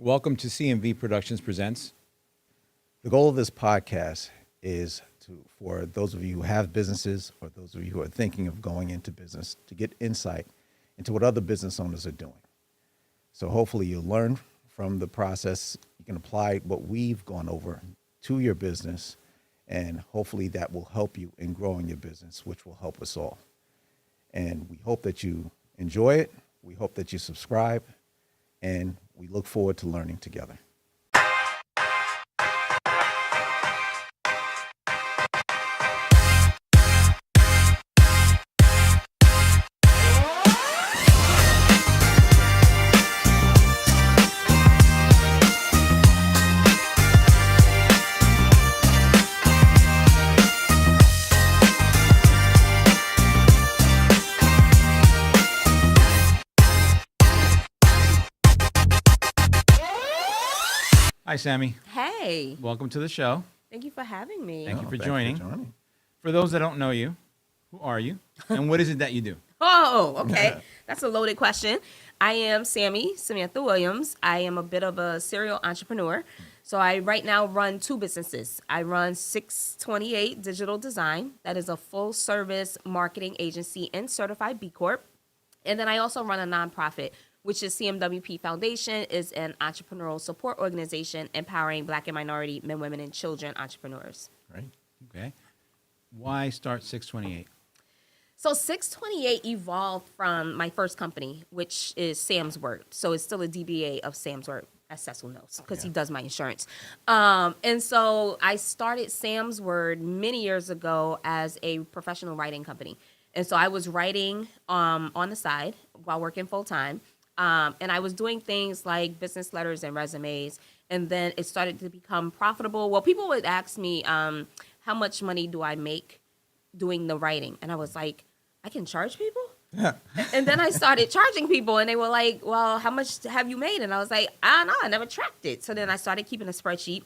Welcome to CMV Productions Presents. The goal of this podcast is for those of you who have businesses or those of you who are thinking of going into business to get insight into what other business owners are doing. So hopefully you'll learn from the process. You can apply what we've gone over to your business, and hopefully that will help you in growing your business, which will help us all. And we hope that you enjoy it. We hope that you subscribe, and we look forward to learning together. Hi, Sammy. Hey, Welcome to the show. thank you for having me. Thank you for joining. For those that don't know you, who are you, and what is it that you do? Oh, okay. That's a loaded question. I am Sammy, Samantha Williams. I am a bit of a serial entrepreneur. So I right now run two businesses. I run 628 Digital Design. That is a full service marketing agency and certified B Corp. And then I also run a nonprofit, which is CMWP Foundation, is an entrepreneurial support organization empowering Black and minority men, women, and children entrepreneurs. Right. Okay. Why start 628? So 628 evolved from my first company, which is Sam's Word. So it's still a DBA of Sam's Word, as Cecil knows, because he does my insurance. And so I started Sam's Word many years ago as a professional writing company. And so I was writing on the side while working full time. And I was doing things like business letters and resumes. And then it started to become profitable. Well, people would ask me, how much money do I make doing the writing? And I was like, I can charge people? Yeah. And then I started charging people, and they were like, well, how much have you made? And I was like, I don't know, I never tracked it. So then I started keeping a spreadsheet,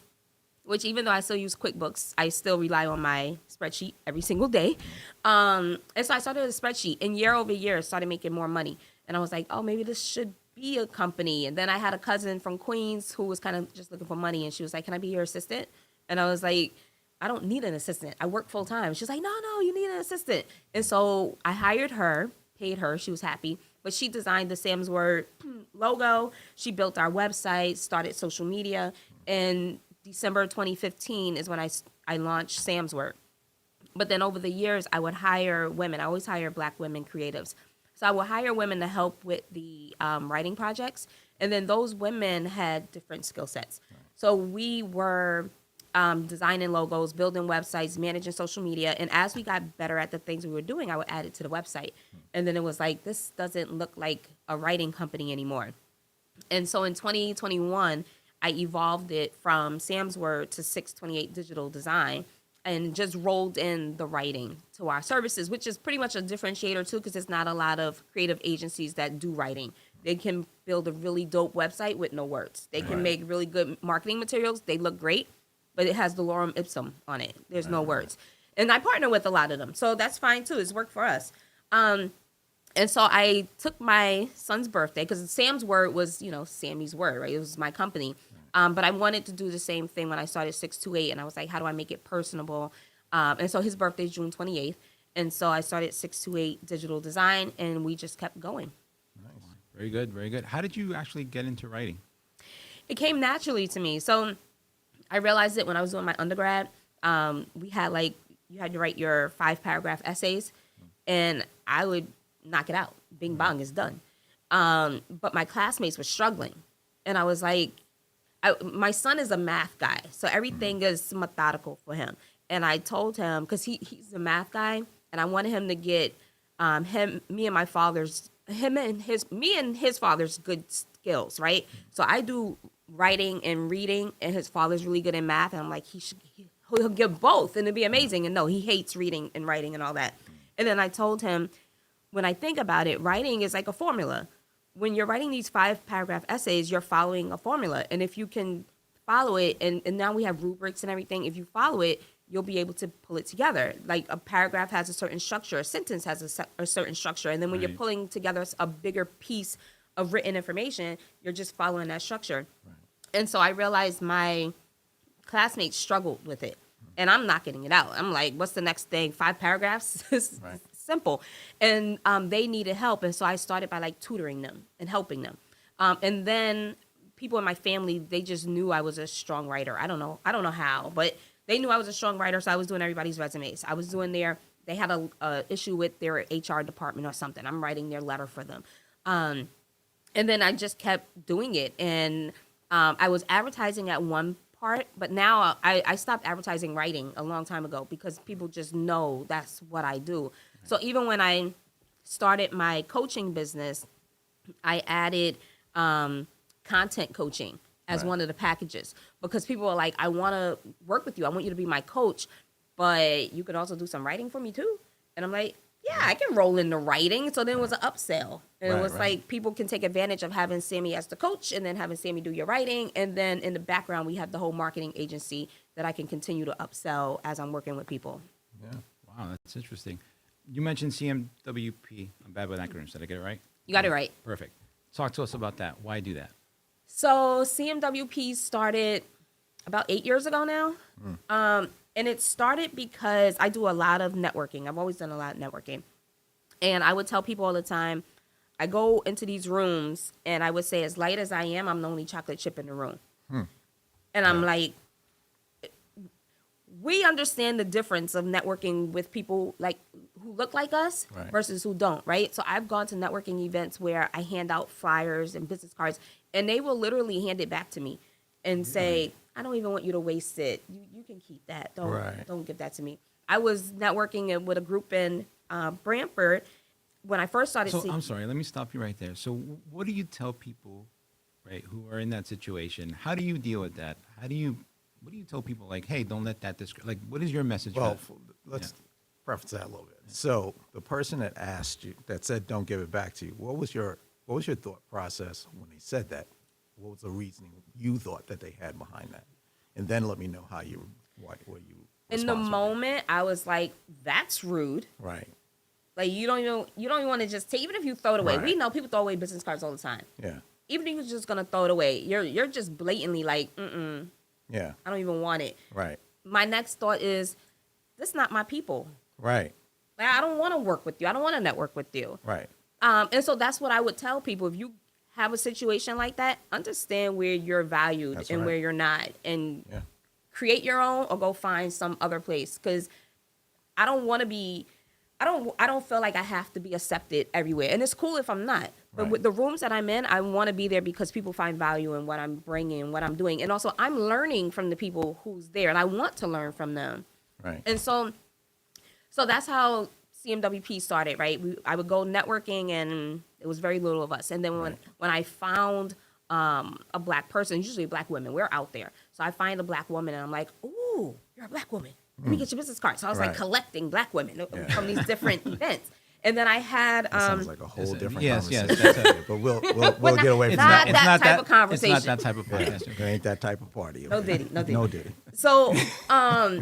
which even though I still use QuickBooks, I still rely on my spreadsheet every single day. And so I started a spreadsheet, and year over year, started making more money. And I was like, oh, maybe this should be a company. And then I had a cousin from Queens who was kind of just looking for money, and she was like, can I be your assistant? And I was like, I don't need an assistant. I work full time. She was like, no, you need an assistant. And so I hired her, paid her. She was happy. But she designed the Sam's Word logo. She built our website, started social media. And December 2015 is when I launched Sam's Word. But then over the years, I would hire women. I always hire Black women creatives. So I would hire women to help with the writing projects. And then those women had different skill sets. So we were designing logos, building websites, managing social media. And as we got better at the things we were doing, I would add it to the website. And then it was like, this doesn't look like a writing company anymore. And so in 2021, I evolved it from Sam's Word to 628 Digital Design and just rolled in the writing to our services, which is pretty much a differentiator too, because there's not a lot of creative agencies that do writing. They can build a really dope website with no words. They can make really good marketing materials. They look great, but it has the lorem ipsum on it. There's no words. And I partner with a lot of them. So that's fine too. It's worked for us. And so I took my son's birthday, because Sam's Word was, Sammy's Word, right? It was my company. But I wanted to do the same thing when I started 628. And I was like, how do I make it personable? And so his birthday is June 28th. And so I started 628 Digital Design, and we just kept going. Nice. Very good. Very good. How did you actually get into writing? It came naturally to me. So I realized it when I was doing my undergrad. We had you had to write your 5-paragraph essays, and I would knock it out. Bing bong, it's done. But my classmates were struggling, and I was like, my son is a math guy, so everything is methodical for him. And I told him, because he's a math guy, and I wanted him to get me and his father's good skills, right? So I do writing and reading, and his father's really good in math, and I'm like, he'll get both, and it'd be amazing. And no, he hates reading and writing and all that. And then I told him, when I think about it, writing is like a formula. When you're writing these 5-paragraph essays, you're following a formula. And if you can follow it, and now we have rubrics and everything, if you follow it, you'll be able to pull it together. Like a paragraph has a certain structure, a sentence has a certain structure. And then when you're pulling together a bigger piece of written information, you're just following that structure. Right. And so I realized my classmates struggled with it, and I'm not getting it out. I'm like, what's the next thing? 5 paragraphs? It's Right. simple. And they needed help, and so I started by like tutoring them and helping them. And then people in my family, they just knew I was a strong writer. I don't know how, but they knew I was a strong writer, so I was doing everybody's resumes. I was doing they had a issue with their HR department or something. I'm writing their letter for them. And then I just kept doing it. And I was advertising at one part, but now I stopped advertising writing a long time ago because people just know that's what I do. So even when I started my coaching business, I added content coaching as Right. one of the packages because people are like, I want to work with you. I want you to be my coach, but you could also do some writing for me too. And I'm like, yeah, I can roll into writing. So then it was an upsell. And Right, it was right. like people can take advantage of having Sammi as the coach and then having Sammi do your writing. And then in the background, we have the whole marketing agency that I can continue to upsell as I'm working with people. Yeah. Wow, that's interesting. You mentioned CMWP. I'm bad with acronyms. Did I get it right? You got it right. Perfect. Talk to us about that. Why do that? So CMWP started about 8 years ago now. And it started because I do a lot of networking. I've always done a lot of networking. And I would tell people all the time, I go into these rooms and I would say, as light as I am, I'm the only chocolate chip in the room. And I'm like, we understand the difference of networking with people like who look like us Right. versus who don't, right? So I've gone to networking events where I hand out flyers and business cards, and they will literally hand it back to me and say, I don't even want you to waste it. You can keep that. Right. Don't give that to me. I was networking with a group in Brantford when I first started. So I'm sorry. Let me stop you right there. So what do you tell people, right, who are in that situation? How do you deal with that? What do you tell people like, hey, don't let that like, what is your message? Well, for let's preface that a little bit. So the person that asked you, that said, "Don't give it back to you," what was your thought process when they said that? What was the reasoning you thought that they had behind that? And then let me know how what you. In the response would be. moment, I was like, that's rude. Right. Like you don't even want to just take, even if you throw it away. Right. We know people throw away business cards all the time. Yeah. Even if you're just gonna throw it away, you're just blatantly like, Yeah. I don't even want it. Right. My next thought is, this is not my people. Right. Like, I don't want to work with you. I don't want to network with you. Right. And so that's what I would tell people. If you have a situation like that, understand where you're valued That's and right. where you're not, and Yeah. create your own or go find some other place. Because I don't want to be. I don't feel like I have to be accepted everywhere, and it's cool if I'm not. But Right. with the rooms that I'm in, I want to be there because people find value in what I'm bringing, what I'm doing, and also I'm learning from the people who's there, and I want to learn from them. Right. And so that's how CMWP started, right? I would go networking, and it was very little of us. And then when I found a black person, usually black women, we're out there. So I find a black woman, and I'm like, ooh, you're a black woman. Let me get your business card. So I was like Right. collecting black women from these different events. And then I had That sounds like a whole different yes, conversation. that's but we'll get away from not that. that type of It's conversation. not that type of Yeah, podcast. it ain't that type of party. No okay? diddy, no diddy. No diddy. So I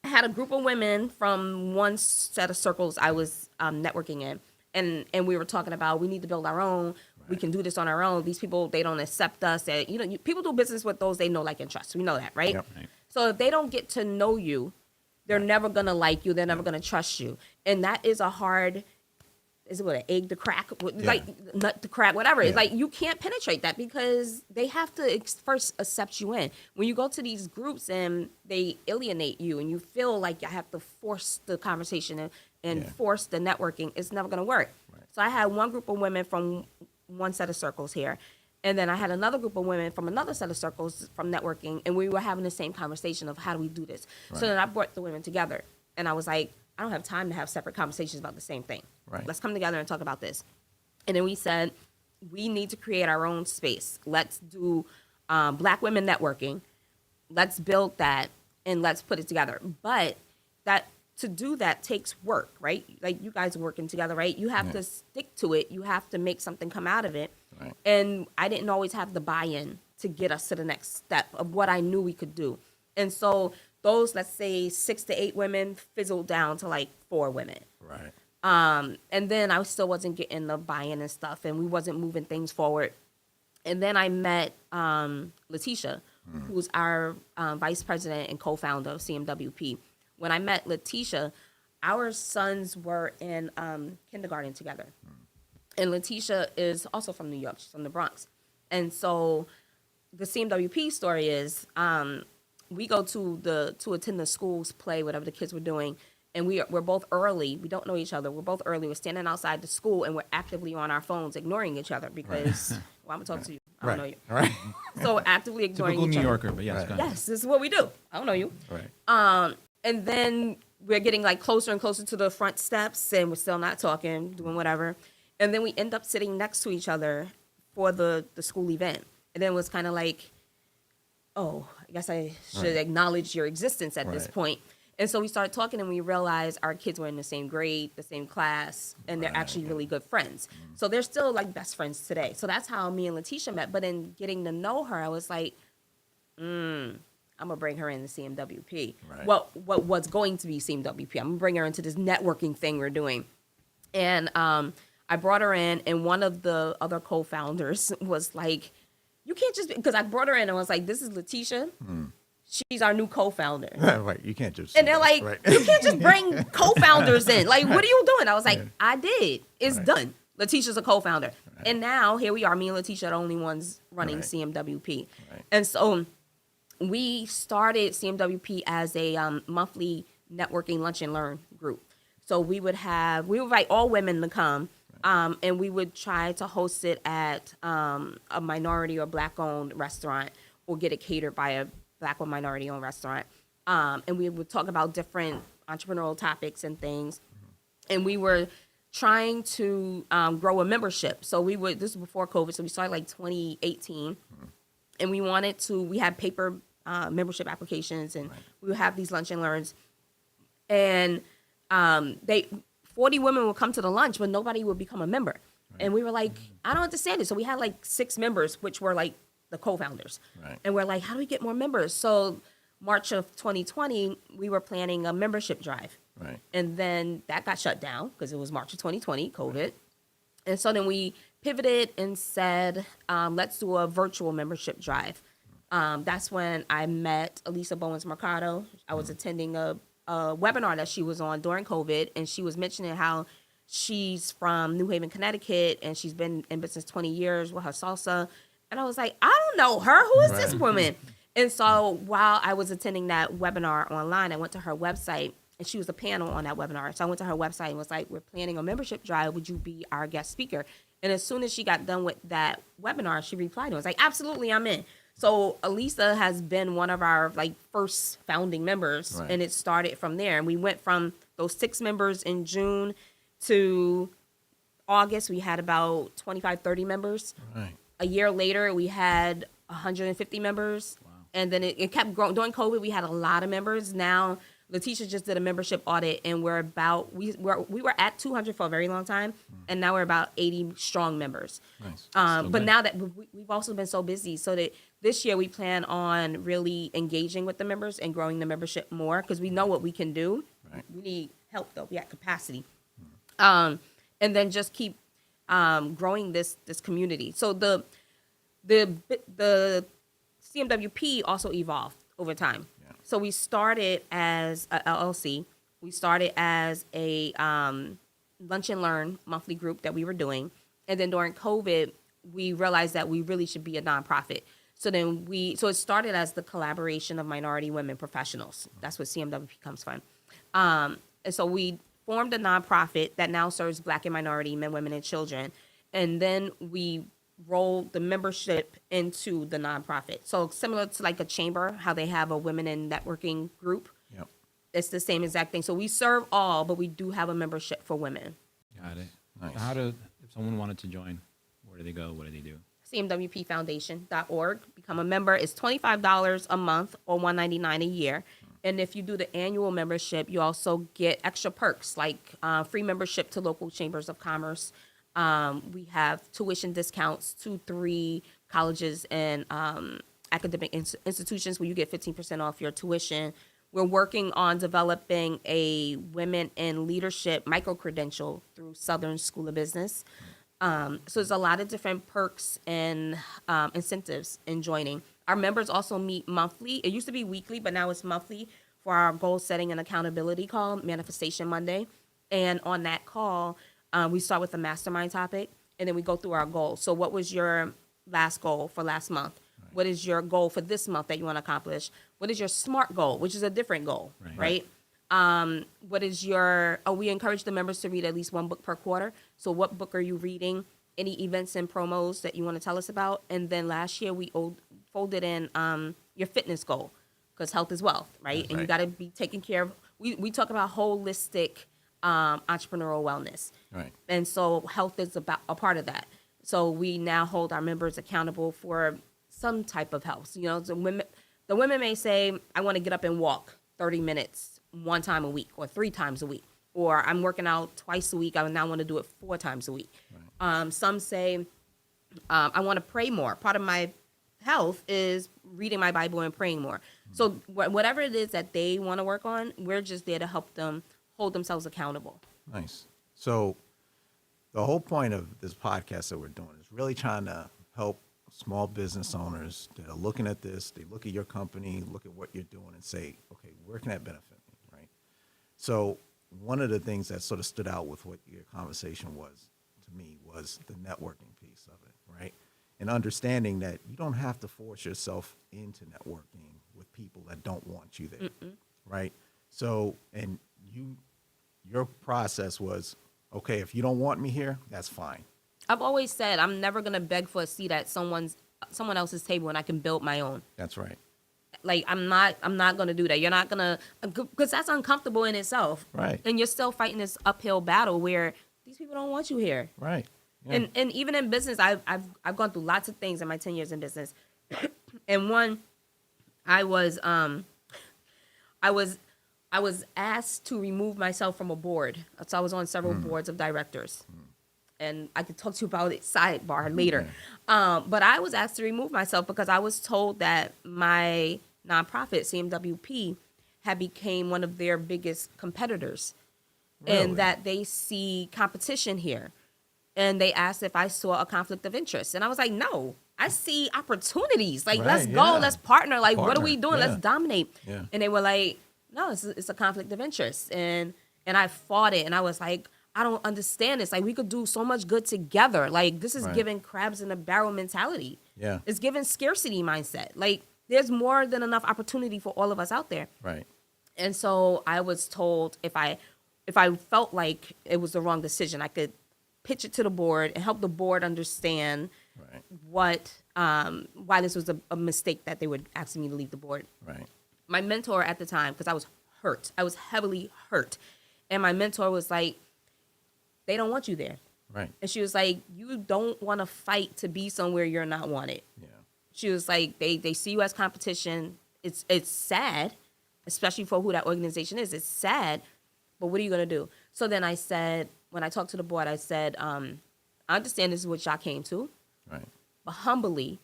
had a group of women from one set of circles I was networking in, and we were talking about we need to build our own. We can do this on our own. These people, they don't accept us. People do business with those they know, like, and trust. We know that, right? Yep. Right. So if they don't get to know you, they're never gonna like you. They're never gonna trust you, and that is a hard. Is it what, an egg to crack? Like nut to crack, whatever. It's Yeah. like you can't penetrate that because they have to first accept you in. When you go to these groups and they alienate you and you feel like you have to force the conversation and Yeah. force the networking, it's never going to work. Right. So I had one group of women from one set of circles here. And then I had another group of women from another set of circles from networking. And we were having the same conversation of how do we do this? Right. So then I brought the women together. And I was like, I don't have time to have separate conversations about the same thing. Right. Let's come together and talk about this. And then we said, we need to create our own space. Let's do Black women networking. Let's build that and let's put it together. But to do that takes work, right? Like you guys are working together, right? You have to stick to it. You have to make something come out of it. Right. And I didn't always have the buy-in to get us to the next step of what I knew we could do. And so those, let's say 6 to 8 women fizzled down to like 4 women. Right. And then I still wasn't getting the buy-in and stuff, and we wasn't moving things forward. And then I met Letitia, who's our vice president and co-founder of CMWP. When I met Letitia, our sons were in kindergarten together. And Letitia is also from New York. She's from the Bronx. And so the CMWP story is we go to attend the school's play, whatever the kids were doing, and we're both early. We don't know each other. We're both early. We're standing outside the school, and we're actively on our phones ignoring each other because, well, I'm going to talk to you. I don't know you. Right. So actively ignoring Typical each New other. Yorker, but yes, Right. go ahead. Yes, this is what we do. I don't know you. Right. And then we're getting like closer and closer to the front steps, and we're still not talking, doing whatever. And then we end up sitting next to each other for the school event. And then it was kind of like, oh, I guess I should Right. acknowledge your existence at this Right. point. And so we started talking, and we realized our kids were in the same grade, the same class, and they're actually really good friends. So they're still like best friends today. So that's how me and Letitia met. But in getting to know her, I was like, I'm gonna bring her in the CMWP. Right. What was going to be CMWP? I'm gonna bring her into this networking thing we're doing. And I brought her in, and one of the other co-founders was like, you can't just, because I brought her in and was like, this is Letitia. She's our new co-founder. Right. You can't just. And they're like, right. you can't just bring co-founders in. Like, what are you doing? I was like, I did. It's Right. done. Letitia's a co-founder. And now here we are, me and Letitia are the only ones running Right. CMWP. Right. And so we started CMWP as a monthly networking lunch and learn group. So we would invite all women to come, and we would try to host it at a minority or black-owned restaurant, or get it catered by a black or minority-owned restaurant. And we would talk about different entrepreneurial topics and things. And we were trying to grow a membership. So this was before COVID, so we started like 2018. And we had paper membership applications, and we would have these lunch and learns. And 40 women would come to the lunch, but nobody would become a member. And we were like, I don't understand it. So we had like 6 members, which were like the co-founders. Right. And we're like, how do we get more members? So March of 2020, we were planning a membership drive. Right. And then that got shut down because it was March of 2020, COVID. And so then we pivoted and said, let's do a virtual membership drive. That's when I met Elisa Bowens Mercado. I was attending a webinar that she was on during COVID, and she was mentioning how she's from New Haven, Connecticut, and she's been in business 20 years with her salsa. And I was like, I don't know her. Who is this woman? And so while I was attending that webinar online, I went to her website, and she was a panel on that webinar. So I went to her website and was like, we're planning a membership drive. Would you be our guest speaker? And as soon as she got done with that webinar, she replied and was like, absolutely, I'm in. So Elisa has been one of our like first founding members, Right. and it started from there. And we went from those 6 members in June to August. We had about 25, 30 members. Right. A year later, we had 150 members. Wow. And then it kept growing. During COVID, we had a lot of members. Now, Letitia just did a membership audit, and we were at 200 for a very long time, and now we're about 80 strong members. Nice. But now that we've also been so busy, so that this year we plan on really engaging with the members and growing the membership more, because we know what we can do. Right. We need help, though. We have capacity. And then just keep growing this community. So the CMWP also evolved over time. Yeah. So we started as a LLC. We started as a lunch and learn monthly group that we were doing. And then during COVID, we realized that we really should be a nonprofit. So it started as the collaboration of minority women professionals. That's what CMWP comes from. And so we formed a nonprofit that now serves Black and minority men, women, and children. And then we rolled the membership into the nonprofit. So similar to like a chamber, how they have a women in networking group. Yep. It's the same exact thing. So we serve all, but we do have a membership for women. Got it. Nice. So if someone wanted to join, where do they go? What do they do? CMWPFoundation.org. Become a member. It's $25 a month or $199 a year. And if you do the annual membership, you also get extra perks like free membership to local chambers of commerce. We have tuition discounts to 3 colleges and academic institutions where you get 15% off your tuition. We're working on developing a women in leadership micro-credential through Southern School of Business. So there's a lot of different perks and incentives in joining. Our members also meet monthly. It used to be weekly, but now it's monthly for our goal setting and accountability call, Manifestation Monday. And on that call, we start with the mastermind topic, and then we go through our goals. So what was your last goal for last month? Right. What is your goal for this month that you want to accomplish? What is your SMART goal, which is a different goal, right? What is your, we encourage the members to read at least one book per quarter. So what book are you reading? Any events and promos that you want to tell us about? And then last year we folded in your fitness goal, because health is wealth, right? That's and right. you got to be taken care of. We talk about holistic entrepreneurial wellness. Right. And so health is about a part of that. So we now hold our members accountable for some type of health. You know, the women may say, I want to get up and walk 30 minutes one time a week or 3 times a week. Or I'm working out twice a week. I now want to do it 4 times a week. Right. Some say, I want to pray more. Part of my health is reading my Bible and praying more. Mm-hmm. So whatever it is that they want to work on, we're just there to help them hold themselves accountable. Nice. So the whole point of this podcast that we're doing is really trying to help small business owners that are looking at this. They look at your company, look at what you're doing and say, okay, where can that benefit me, right? So one of the things that sort of stood out with what your conversation was to me was the networking piece of it, right? And understanding that you don't have to force yourself into networking with people that don't want you there, right? So, and your process was, okay, if you don't want me here, that's fine. I've always said I'm never going to beg for a seat at someone else's table when I can build my own. That's right. Like I'm not going to do that. You're not going to, because that's uncomfortable in itself. Right. And you're still fighting this uphill battle where these people don't want you here. Right. Yeah. And even in business, I've gone through lots of things in my 10 years in business. And one, I was asked to remove myself from a board. So I was on several boards of directors. And I could talk to you about it sidebar later. But I was asked to remove myself because I was told that my nonprofit, CMWP, had became one of their biggest competitors. Really? And that they see competition here. And they asked if I saw a conflict of interest. And I was like, no, I see opportunities. Like, let's go, let's partner. Like, what are we doing? Let's dominate. Yeah. And they were like, no, it's a conflict of interest. And I fought it. And I was like, I don't understand this. Like, we could do so much good together. Like, this is giving crabs in a barrel mentality. Yeah. It's giving scarcity mindset. Like, there's more than enough opportunity for all of us out there. Right. And so I was told if I felt like it was the wrong decision, I could pitch it to the board and help the board understand what why this was a mistake that they were asking me to leave the board. Right. My mentor at the time, because I was hurt. I was heavily hurt. And my mentor was like, they don't want you there. Right. And she was like, you don't want to fight to be somewhere you're not wanted. Yeah. She was like, they see you as competition. It's sad, especially for who that organization is. It's sad, but what are you going to do? So then I said, when I talked to the board, I said, I understand this is what y'all came to. Right. But humbly,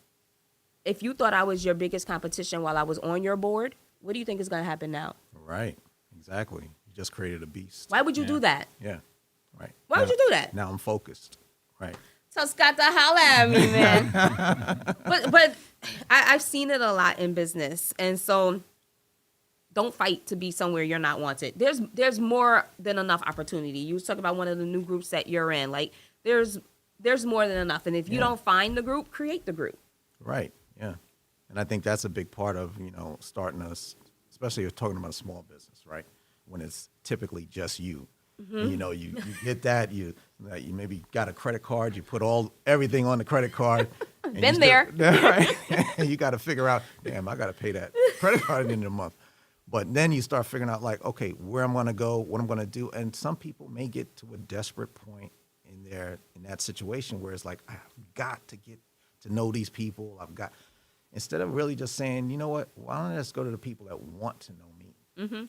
if you thought I was your biggest competition while I was on your board, what do you think is going to happen now? Right. Exactly. You just created a beast. Why would you do that? Yeah. Right. Why would you do that? Now I'm focused. Right. So Scott, to holla at me, man. but I've seen it a lot in business. And so don't fight to be somewhere you're not wanted. There's more than enough opportunity. You was talking about one of the new groups that you're in. Like, there's more than enough. And if you don't find the group, create the group. Right. Yeah. And I think that's a big part of, starting us, especially if you're talking about a small business, right? When it's typically just you. Mm-hmm. And, you get that, you maybe got a credit card, you put everything on the credit card. And Been there. Right? And you got to figure out, damn, I got to pay that credit card at the end of the month. But then you start figuring out, like, okay, where I'm going to go, what I'm going to do. And some people may get to a desperate point in that situation where it's like, I've got to get to know these people. Instead of really just saying, you know what, why don't I just go to the people that want to know me? Mm-hmm.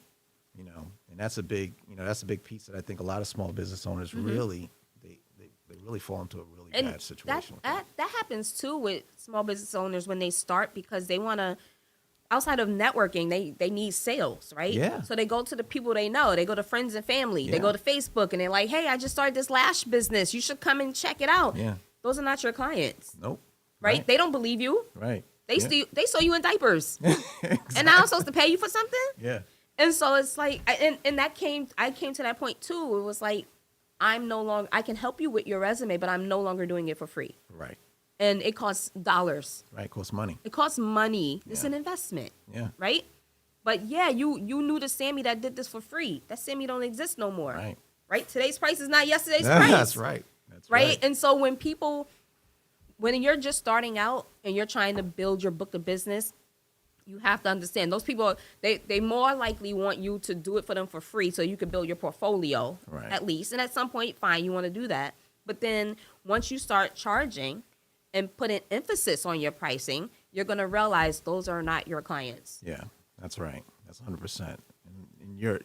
And that's a big piece that I think a lot of small business owners really, they really fall into a really bad situation. That happens too with small business owners when they start, because they want to outside of networking, they need sales, right? Yeah. So they go to the people they know. They go to friends and family. They Yeah. go to Facebook and they're like, hey, I just started this lash business. You should come and check it out. Yeah. Those are not your clients, Nope. right? They don't believe you. Right. They Yeah. they saw you in diapers, and now I'm supposed to pay you for something. Yeah. And so it's like, and I came to that point too. It was like, I can help you with your resume, but I'm no longer doing it for free. Right. And it costs dollars. Right. It costs money. It costs money. It's Yeah. an investment, Yeah. right? But yeah, you knew the Sammy that did this for free. That Sammy don't exist no more. Right. Right? Today's price is not yesterday's price. That's right. That's Right? And so when you're just starting out and you're trying to build your book of business, you have to understand those people, they more likely want you to do it for them for free so you can build your portfolio Right. at least. And at some point, fine, you want to do that. But then once you start charging and put an emphasis on your pricing, you're going to realize those are not your clients. Yeah, that's right. That's 100%. And your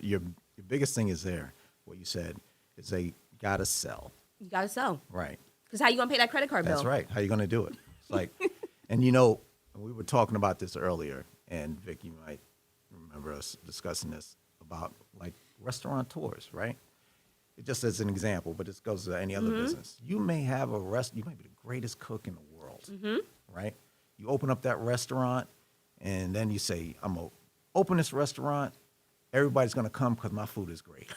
biggest thing is there. What you said is they gotta sell. You got to sell. Right. Because how you going to pay that credit card bill? That's right. How you gonna do it? It's like, and you know, we were talking about this earlier, and Vic, you might remember us discussing this about like restaurateurs, right? It just as an example, but this goes to any other business. You may have you might be the greatest cook in the world, right? You open up that restaurant, and then you say, I'm gonna open this restaurant. Everybody's gonna come because my food is great.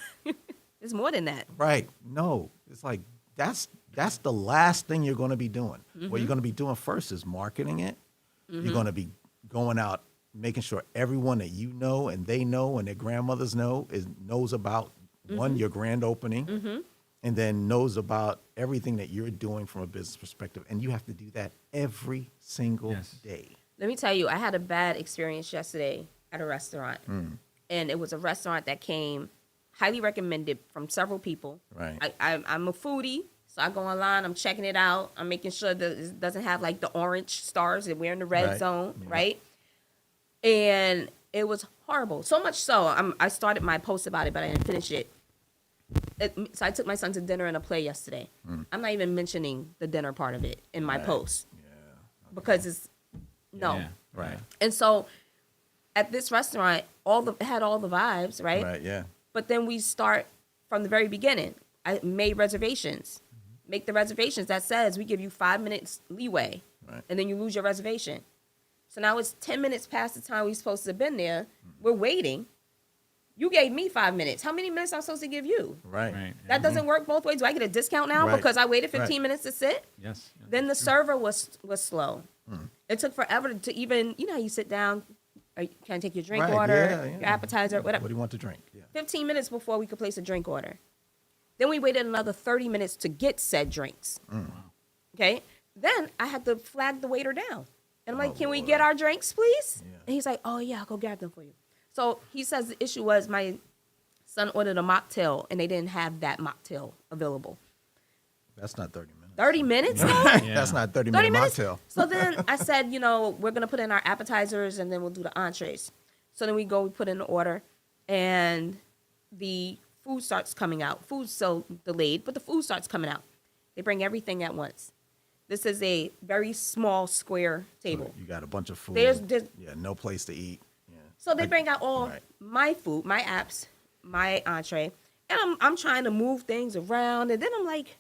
It's more than that. Right. No, it's like that's the last thing you're going to be doing. What you're going to be doing first is marketing it. You're going to be going out, making sure everyone that you know and they know and their grandmothers knows about one, your grand opening, and then knows about everything that you're doing from a business perspective. And you have to do that every single Yes. day. Let me tell you, I had a bad experience yesterday at a restaurant. And it was a restaurant that came highly recommended from several people. Right. I'm a foodie, so I go online, I'm checking it out. I'm making sure that it doesn't have like the orange stars and we're in the red Right. zone, Yeah. right? And it was horrible. So much so, I started my post about it, but I didn't finish it. So I took my son to dinner and a play yesterday. I'm not even mentioning the dinner part of it in my Right. post Yeah. because it's, no. Yeah. Right. And so at this restaurant, it had all the vibes, right? Right. Yeah. But then we start from the very beginning. I made reservations. Make the reservations that says we give you 5 minutes leeway, Right. and then you lose your reservation. So now it's 10 minutes past the time we're supposed to have been there. We're waiting. You gave me 5 minutes. How many minutes am I supposed to give you? Right. Right. That doesn't work both ways. Do I get a discount now Right. because I waited 15 Right. minutes to sit? Yes. Yeah. Then the server was slow. It took forever to even, you know how you sit down, can I take your drink Right, order, yeah, yeah. your appetizer, whatever. What do you want to drink? Yeah. 15 minutes before we could place a drink order. Then we waited another 30 minutes to get said drinks. Okay? Then I had to flag the waiter down. And I'm like, can we Lord. get our drinks, please? Yeah. And he's like, oh, yeah, I'll go grab them for you. So he says the issue was my son ordered a mocktail, and they didn't have that mocktail available. That's not 30 minutes. 30 minutes, though? Yeah. That's not 30 30 minute minutes? mocktail. So then I said, we're going to put in our appetizers, and then we'll do the entrees. So then we put in the order, and the food starts coming out. Food's still delayed, but the food starts coming out. They bring everything at once. This is a very small square table. You got a bunch of food. There's- yeah, no place to eat. Yeah. So they bring out all Right. my food, my apps, my entree, and I'm trying to move things around, and then I'm like,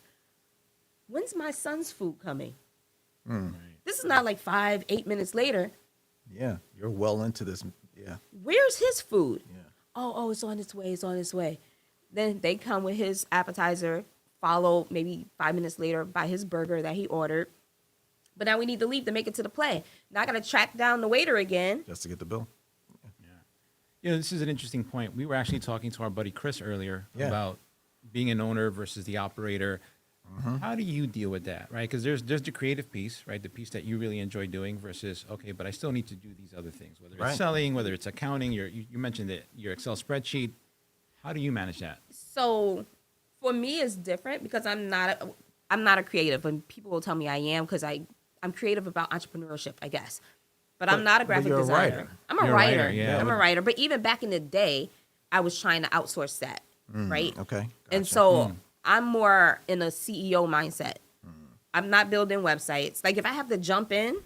when's my son's food coming? Right. This is not like 5-8 minutes later. Yeah, you're well into this. Yeah, Where's his food? yeah. Oh, it's on its way. It's on its way. Then they come with his appetizer, follow maybe 5 minutes later by his burger that he ordered. But now we need to leave to make it to the play. Now I got to track down the waiter again. Just to get the bill. This is an interesting point. We were actually talking to our buddy Chris earlier Yeah. about being an owner versus the operator. Mm-hmm. How do you deal with that, right? Because there's the creative piece, right? The piece that you really enjoy doing versus, okay, but I still need to do these other things, whether it's Right. selling, whether it's accounting. You mentioned that your Excel spreadsheet. How do you manage that? So for me, it's different because I'm not a creative, and people will tell me I am because I'm creative about entrepreneurship, I guess. But I'm not a but graphic you're a designer. writer. I'm a You're a writer. writer, yeah. I'm a writer. But even back in the day, I was trying to outsource that, right? Okay. And gotcha. so I'm more in a CEO mindset. I'm not building websites. Like if I have to jump in,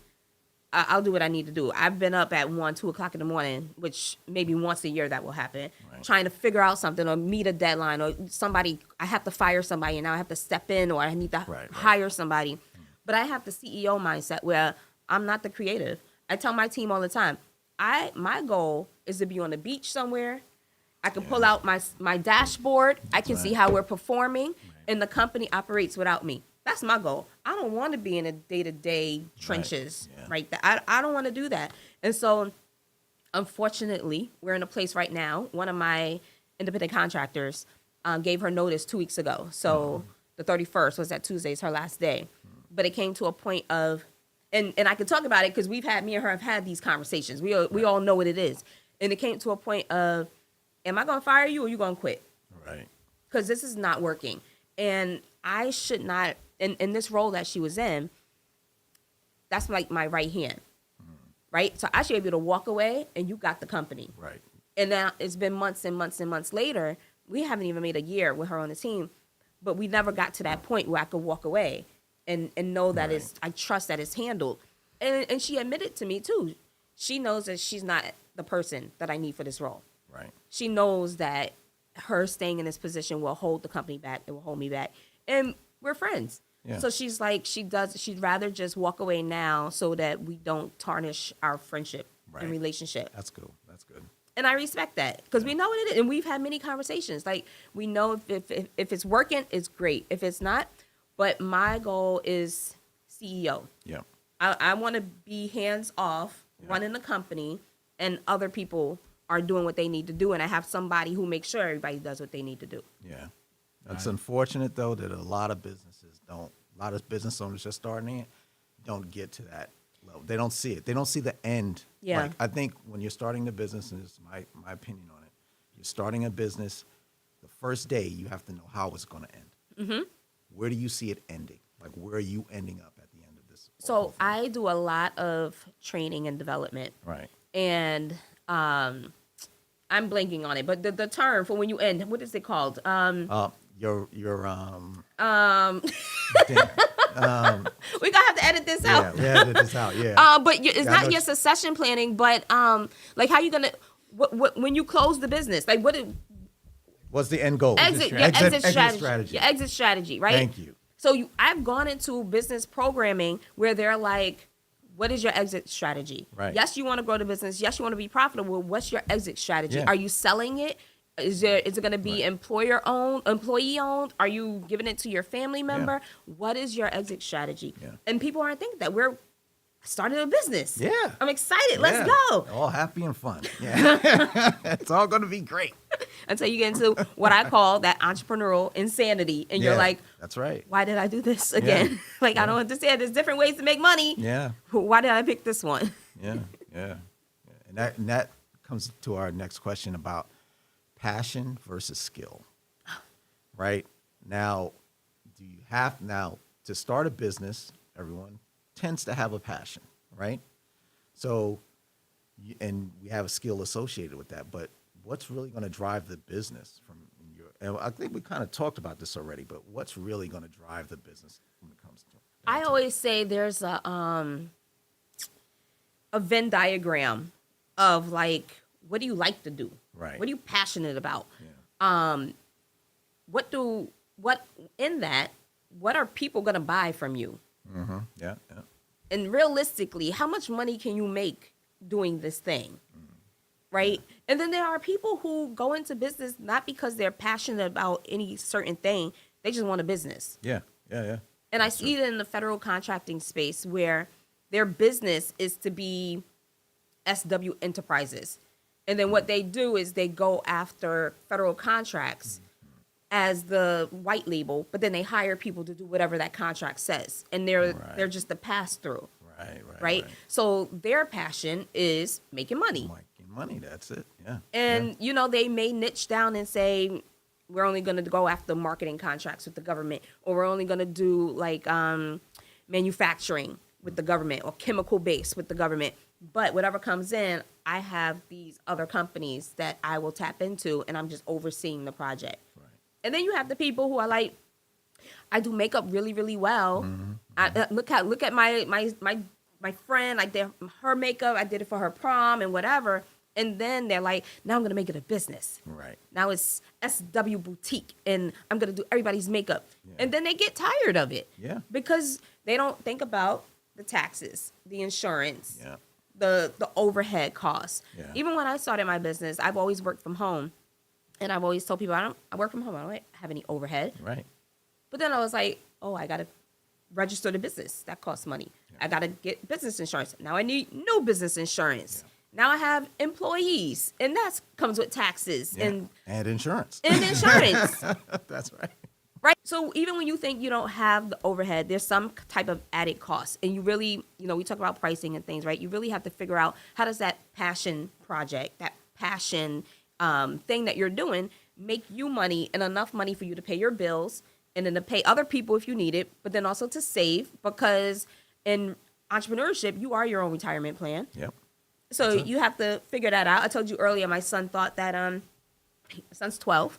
I'll do what I need to do. I've been up at 1, 2 o'clock in the morning, which maybe once a year that will happen, Right. trying to figure out something or meet a deadline or somebody, I have to fire somebody and now I have to step in or I need to Right. hire somebody. But I have the CEO mindset where I'm not the creative. I tell my team all the time, my goal is to be on the beach somewhere. I can pull out my dashboard. I can see how we're performing, and the company operates without me. That's my goal. I don't want to be in a day-to-day trenches, Yeah. right? I don't want to do that. And so, unfortunately, we're in a place right now. One of my independent contractors gave her notice 2 weeks ago. So the 31st was that Tuesday, is her last day. But it came to a point of, and I can talk about it because me and her have had these conversations. We all know what it is. And it came to a point of, am I going to fire you or you going to quit? Right. Because this is not working. And I should not, in this role that she was in, that's like my right hand, right? So I should be able to walk away and you got the company. Right. And now it's been months and months and months later. We haven't even made a year with her on the team, but we never got to that point where I could walk away and know that Right. I trust that it's handled. And she admitted to me too. She knows that she's not the person that I need for this role. Right. She knows that her staying in this position will hold the company back. It will hold me back. And we're friends. Yeah. So she's like, she'd rather just walk away now so that we don't tarnish our friendship Right. and relationship. That's good. That's good. And I respect that because we know what it is. And we've had many conversations. Like, we know if it's working, it's great. If it's not, but my goal is CEO. Yeah. I want to be hands off, running the company, and other people are doing what they need to do. And I have somebody who makes sure everybody does what they need to do. Yeah. That's unfortunate, though, that a lot of businesses don't, a lot of business owners just starting it, don't get to that level. They don't see it. They don't see the end. Yeah. Like, I think when you're starting a business, and this is my opinion on it, you're starting a business, the first day you have to know how it's going to end. Mm-hmm. Where do you see it ending? Like, where are you ending up at the end of this? So whole thing? I do a lot of training and development. Right. And I'm blanking on it, but the term for when you end, what is it called? Your We're gonna have to edit this out. yeah, edit this out. Yeah. But it's Yeah, I not know your succession planning, but like how you gonna when you close the business, like What's the end goal? exit strategy, your exit strategy, right? Thank you. So I've gone into business programming where they're like, what is your exit strategy? Right. Yes, you want to grow the business. Yes, you want to be profitable. What's your exit strategy? Yeah. Are you selling it? Is it going to be employee owned? Are you giving it to your family member? What is your exit strategy? Yeah. And people aren't thinking that we're starting a business. Yeah. I'm excited. Let's Yeah. go. All happy and fun. Yeah. It's all going to be great. Until you get into what I call that entrepreneurial insanity. And you're Yeah, like, that's right. why did I do this again? Like, I don't understand. There's different ways to make money. Yeah. Why did I pick this one? Yeah. Yeah. And that comes to our next question about passion versus skill. Right? Now, to start a business, everyone tends to have a passion, right? So, and we have a skill associated with that, but what's really going to drive the business and I think we kind of talked about this already, but what's really going to drive the business when it comes to I always say there's a Venn diagram of like, what do you like to do? Right. What are you passionate about? Yeah. What are people going to buy from you? Mm-hmm. Yeah. Yeah. And realistically, how much money can you make doing this thing? Right? And then there are people who go into business not because they're passionate about any certain thing. They just want a business. Yeah. Yeah. Yeah. And I see it in the federal contracting space where their business is to be SW enterprises. And then what they do is they go after federal contracts as the white label, but then they hire people to do whatever that contract says. And they're just the pass through. Right? So their passion is making money. Making money, that's it. Yeah. And, they may niche down and say, we're only going to go after marketing contracts with the government, or we're only going to do like manufacturing with the government or chemical base with the government. But whatever comes in, I have these other companies that I will tap into, and I'm just overseeing the project. Right. And then you have the people who are like, I do makeup really, really well. Mm-hmm. Look at my my friend, I did her makeup, I did it for her prom and whatever. And then they're like, now I'm going to make it a business. Right. Now it's SW Boutique, and I'm going to do everybody's makeup. Yeah. And then they get tired of it. Yeah. Because they don't think about the taxes, the insurance, Yeah. the overhead costs. Yeah. Even when I started my business, I've always worked from home. And I've always told people, I work from home. I don't have any overhead. Right. But then I was like, oh, I got to register the business. That costs money. Yeah. I got to get business insurance. Now I need new business insurance. Yeah. Now I have employees, and that comes with taxes Yeah. and insurance. insurance. That's right. Right. So even when you think you don't have the overhead, there's some type of added cost. And you really, we talk about pricing and things, right? You really have to figure out, how does that passion project, that passion thing that you're doing make you money and enough money for you to pay your bills and then to pay other people if you need it, but then also to save, because in entrepreneurship, you are your own retirement plan. Yep. So you have to figure that out. I told you earlier, my son thought that, my son's 12.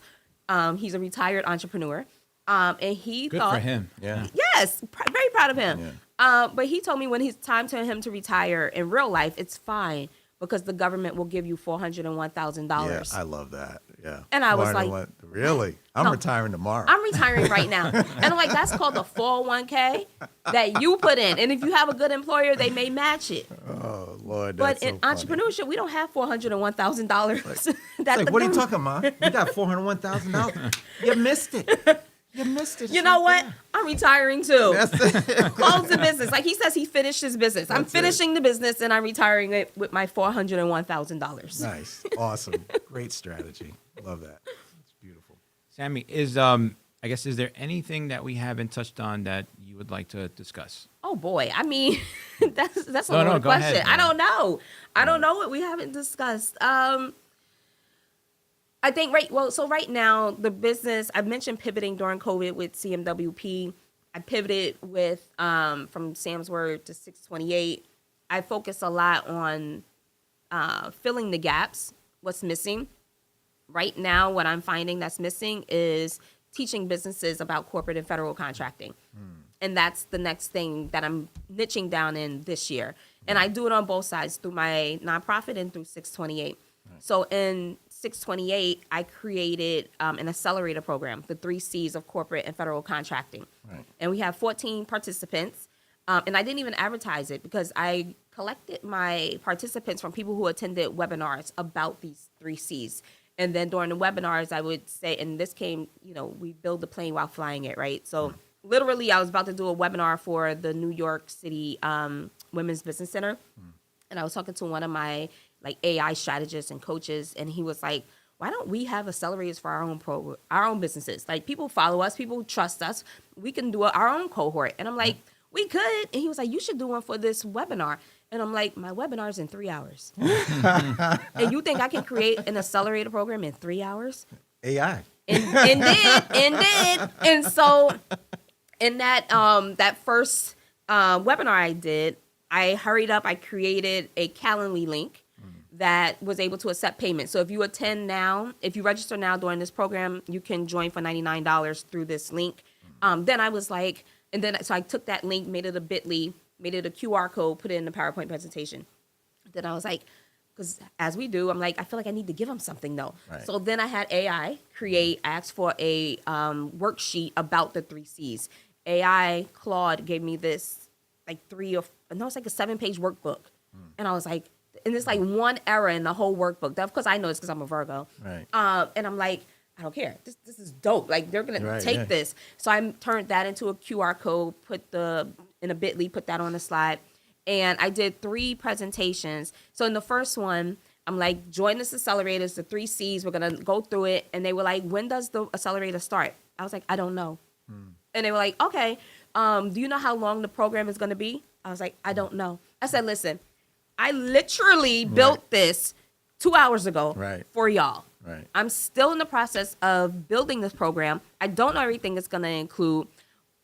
He's a retired entrepreneur. And he Good thought, for him. Yeah. yes, very proud of him. Yeah. But he told me when it's time for him to retire in real life, it's fine because the government will give you $401,000. Yeah, I love that. Yeah. And I was Why, like, really? I'm No. retiring tomorrow. I'm retiring right now. And I'm like, that's called the 401k that you put in. And if you have a good employer, they may match it. Oh, Lord. But That's in so funny. entrepreneurship, we don't have $401,000. It's like, what are you talking about? You got $401,000. You missed it. You missed it. You know what? I'm retiring too. That's it. Close the business. Like he says, he finished his business. I'm That's it. finishing the business and I'm retiring it with my $401,000. Nice. Awesome. Great strategy. Love that. It's beautiful. Sammy, is is there anything that we haven't touched on that you would like to discuss? Oh boy. I mean, that's a No, loaded go question. ahead, I man. don't know. I don't know what we haven't discussed. I think right now the business, I mentioned pivoting during COVID with CMWP. I pivoted with from Sam's Word to 628. I focus a lot on filling the gaps, what's missing. Right now, what I'm finding that's missing is teaching businesses about corporate and federal contracting. And that's the next thing that I'm niching down in this year. And I do it on both sides, through my nonprofit and through 628. So in 628, I created an accelerator program, the 3 C's of corporate and federal contracting. Right. And we have 14 participants. And I didn't even advertise it because I collected my participants from people who attended webinars about these 3 C's. And then during the webinars, I would say, and this came, we build the plane while flying it, right? So literally, I was about to do a webinar for the New York City Women's Business Center. And I was talking to one of my AI strategists and coaches, and he was like, why don't we have accelerators for our own businesses? Like, people follow us, people trust us. We can do our own cohort. And I'm like, we could. And he was like, you should do one for this webinar. And I'm like, my webinar's in 3 hours. And you think I can create an accelerator program in 3 hours? AI. And did. And so in that first webinar I did, I hurried up. I created a Calendly link that was able to accept payment. So if you attend now, if you register now during this program, you can join for $99 through this link. Then I was like, so I took that link, made it a bit.ly, made it a QR code, put it in the PowerPoint presentation. Then I was like, because as we do, I'm like, I feel like I need to give them something though. Right. So then I had AI asked for a worksheet about the 3 C's. AI, Claude, gave me this it's like a 7-page workbook. And I was like, and there's like one error in the whole workbook. Of course I know it's because I'm a Virgo. Right. And I'm like, I don't care. This is dope. Like, they're going to take this. So I turned that into a QR code, in a bit.ly, put that on the slide. And I did 3 presentations. So in the first one, I'm like, join this accelerator. It's the 3 C's. We're going to go through it. And they were like, when does the accelerator start? I was like, I don't know. And they were like, okay, do you know how long the program is going to be? I was like, I don't know. I said, listen, I literally built this 2 hours ago for y'all. Right. I'm still in the process of building this program. I don't know everything it's going to include,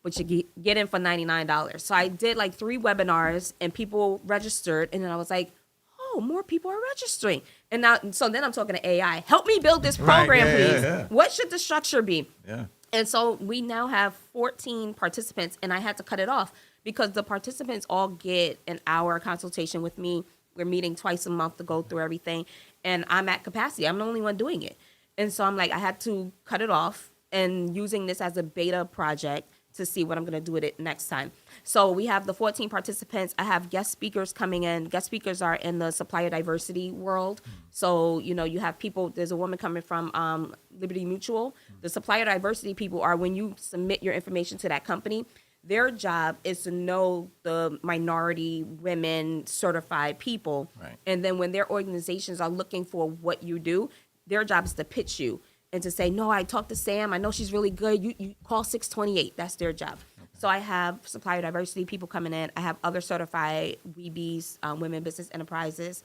but you get in for $99. So I did 3 webinars and people registered. And then I was like, oh, more people are registering. And so then I'm talking to AI. Help me build this program, please. Yeah. What should the structure be? Yeah. And so we now have 14 participants, and I had to cut it off because the participants all get an hour consultation with me. We're meeting twice a month to go through everything, and I'm at capacity. I'm the only one doing it. And so I'm like, I had to cut it off and using this as a beta project to see what I'm going to do with it next time. So we have the 14 participants. I have guest speakers coming in. Guest speakers are in the supplier diversity world. So, you know, you have people, there's a woman coming from Liberty Mutual. The supplier diversity people are when you submit your information to that company, their job is to know the minority, women, certified people. Right. And then when their organizations are looking for what you do, their job is to pitch you and to say, no, I talked to Sam. I know she's really good. You call 628. That's their job. Okay. So I have supplier diversity people coming in. I have other certified WBs, women business enterprises,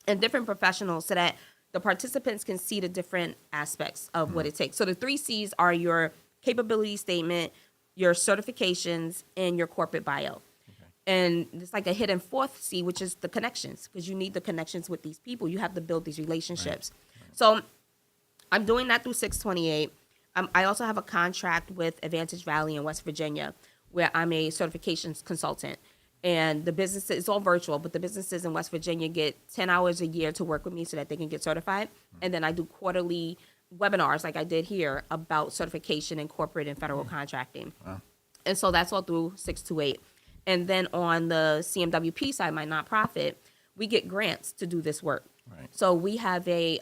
and different professionals so that the participants can see the different aspects of what it takes. So the 3 C's are your capability statement, your certifications, and your corporate bio. Okay. And it's like a hidden 4th C, which is the connections, because you need the connections with these people. You have to build these relationships. Right. So I'm doing that through 628. I also have a contract with Advantage Valley in West Virginia, where I'm a certifications consultant. And the businesses, it's all virtual, but the businesses in West Virginia get 10 hours a year to work with me so that they can get certified. And then I do quarterly webinars like I did here about certification in corporate and federal contracting. Wow. And so that's all through 628. And then on the CMWP side, my nonprofit, we get grants to do this work. Right. So we have a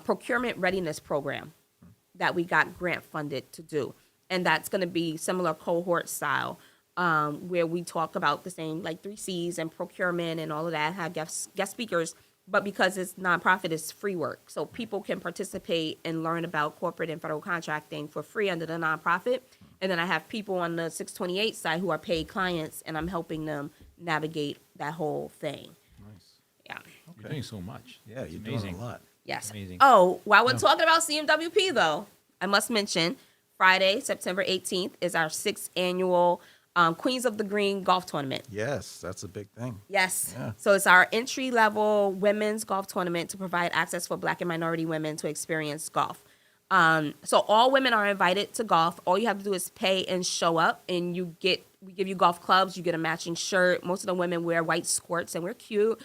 procurement readiness program that we got grant funded to do. And that's going to be similar cohort style, where we talk about the same like 3 C's and procurement and all of that, have guest speakers. But because it's nonprofit, it's free work. So people can participate and learn about corporate and federal contracting for free under the nonprofit. And then I have people on the 628 side who are paid clients, and I'm helping them navigate that whole thing. Nice. Yeah. Okay. You're doing so much. Yeah, It's you're amazing. doing a lot. Yes. Amazing. Oh, while we're talking about CMWP, though, I must mention Friday, September 18th, is our 6th annual Queens of the Green golf tournament. Yes, that's a big thing. Yes. Yeah. So it's our entry-level women's golf tournament to provide access for Black and minority women to experience golf. So all women are invited to golf. All you have to do is pay and show up, and we give you golf clubs. You get a matching shirt. Most of the women wear white skirts, and we're cute.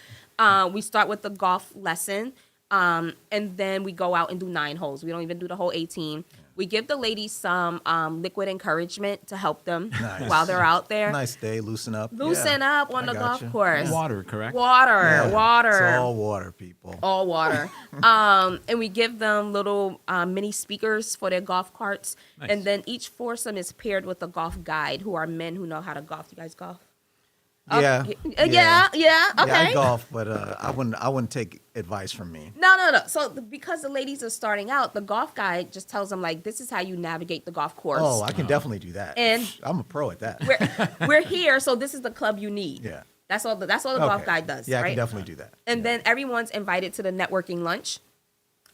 We start with the golf lesson, and then we go out and do 9 holes. We don't even do the whole 18. We give the ladies some liquid encouragement to help them while they're out there. Nice day, loosen up. Loosen up on the golf course. Water, correct? Water. It's all water, people. All water. And we give them little mini speakers for their golf carts. Nice. And then each foursome is paired with a golf guide who are men who know how to golf. You guys golf? Yeah. Okay. Okay. Yeah, I golf, but I wouldn't take advice from me. No. So because the ladies are starting out, the golf guide just tells them, like, this is how you navigate the golf course. Oh, I can definitely do that. And I'm a pro at that. we're here, so this is the club you need. Yeah. That's all the golf guide does. Yeah, right? I can definitely do that. And then everyone's invited to the networking lunch.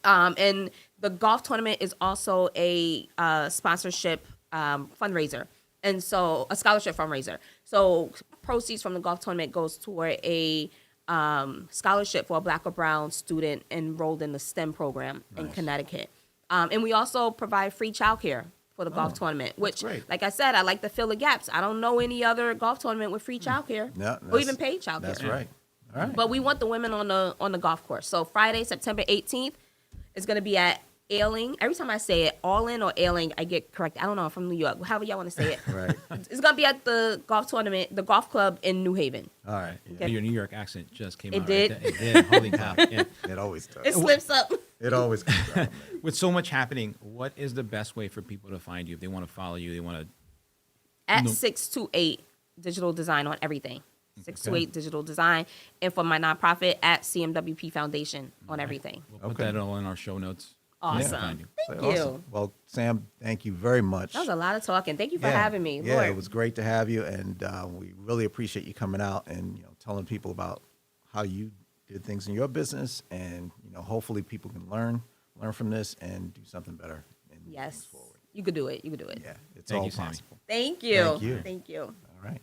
And the golf tournament is also a sponsorship fundraiser. And so a scholarship fundraiser. So proceeds from the golf tournament goes toward a scholarship for a Black or brown student enrolled in the STEM program in Connecticut. And we also provide free childcare for the golf tournament, which, like I said, I like to fill the gaps. I don't know any other golf tournament with free childcare or even paid childcare. That's right. All right. But we want the women on the golf course. So Friday, September 18th, is going to be at Ailing. Every time I say it, All In or Ailing, I get correct. I don't know. I'm from New York. However y'all want to say it. Right. It's going to be at the golf tournament, the golf club in New Haven. All right. Yeah. Okay. Your New York accent just came It out. did? Right there. It did. Holy cow. Yeah. It always does. It slips up. It always comes out. With so much happening, what is the best way for people to find you if they want to follow you? They want to At No. 628 Digital Design on everything. 628 Digital Design. And for my nonprofit, at CMWP Foundation on everything. We'll put that all in our show notes. Awesome. Find you. Thank Awesome. you. Well, Sam, thank you very much. That was a lot of talking. Thank you for having me. Yeah, Lord. it was great to have you, and we really appreciate you coming out and telling people about how you did things in your business, and hopefully people can learn from this and do something better. And Yes. move forward. You could do it. You could do it. Yeah, it's Thank all you, Sammi. possible. Thank you. Thank you. Thank you. All right.